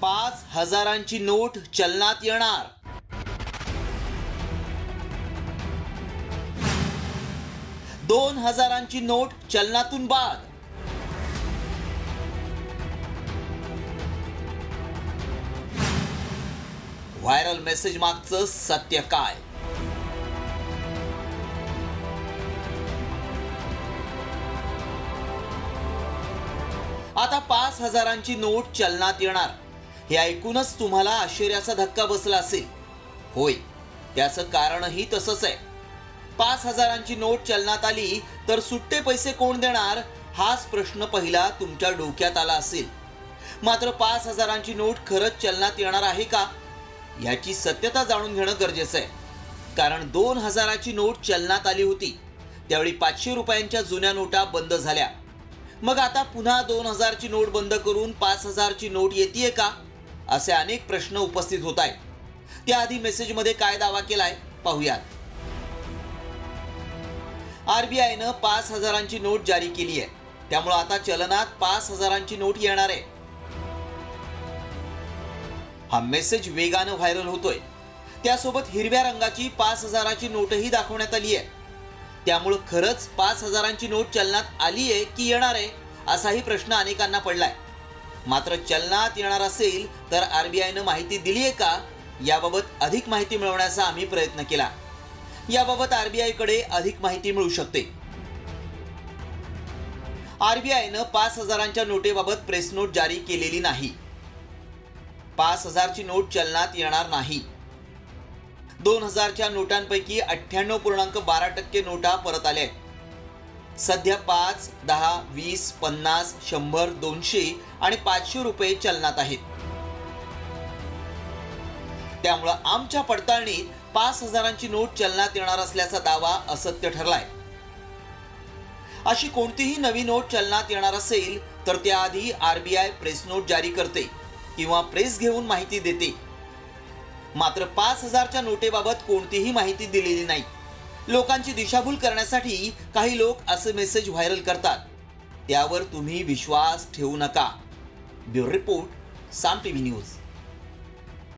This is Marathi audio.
5,000ची नोट चलनात येणार। 2,000ची नोट चलनातून बाद। व्हायरल मेसेज मागचं सत्य काय? आता 5,000ची नोट चलनात येणार हे ऐकूनच तुम्हाला आश्चर्याचा धक्का बसला असेल। होय, त्याचं कारणही तसंच आहे। 5,000ची नोट चलनात आली तर सुट्टे पैसे कोण देणार हाच प्रश्न पहिला तुमच्या डोक्यात आला असेल। मात्र 5,000ची नोट खरंच चलनात येणार आहे का याची सत्यता जाणून घेणं गरजेचं आहे। कारण 2,000ची नोट चलनात आली होती त्यावेळी 500 रुपयांच्या जुन्या नोटा बंद झाल्या। मग आता पुन्हा 2,000ची नोट बंद करून 5,000ची नोट येतेय का असे अनेक प्रश्न उपस्थित होत आहेत। त्याआधी मेसेजमध्ये काय दावा केलाय पाहूयात। आरबीआयनं 5,000ची नोट जारी केली आहे, त्यामुळे आता चलनात 5,000ची नोट येणार आहे। हा मेसेज वेगानं व्हायरल होतोय। त्यासोबत हिरव्या रंगाची 5,000ची नोटही दाखवण्यात आली आहे। त्यामुळे खरंच 5,000ची नोट चलनात आली आहे की येणार आहे असाही प्रश्न अनेकांना पडलाय। मात्र चलनात येणार असेल तर आरबीआयनं माहिती दिली आहे का याबाबत अधिक माहिती मिळवण्याचा आम्ही प्रयत्न केला। याबाबत आरबीआयकडे अधिक माहिती मिळू शकते। आरबीआयनं 5,000च्या नोटेबाबत प्रेस नोट जारी केलेली नाही। 5,000ची नोट चलनात येणार नाही। 2,000च्या नोटांपैकी 98.12% नोटा परत आल्या आहेत। सध्या 5, 10, 20, 50, 100, 200 आणि 500 रुपये चलनात आहेत। त्यामुळे आमच्या पडताळणीत 5,000ची नोट चलनात येणार असल्याचा दावा असत्य ठरलाय। अशी कोणतीही नवी नोट चलनात येणार असेल तर त्याआधी आरबीआय प्रेस नोट जारी करते किंवा प्रेस घेऊन माहिती देते। मात्र 5,000च्या नोटेबाबत कोणतीही माहिती दिलेली नाही। लोकांची दिशाभूल करण्यासाठी काही लोक असे मेसेज व्हायरल करतात, त्यावर तुम्ही विश्वास ठेवू नका। ब्युरो रिपोर्ट, साम टीव्ही न्यूज।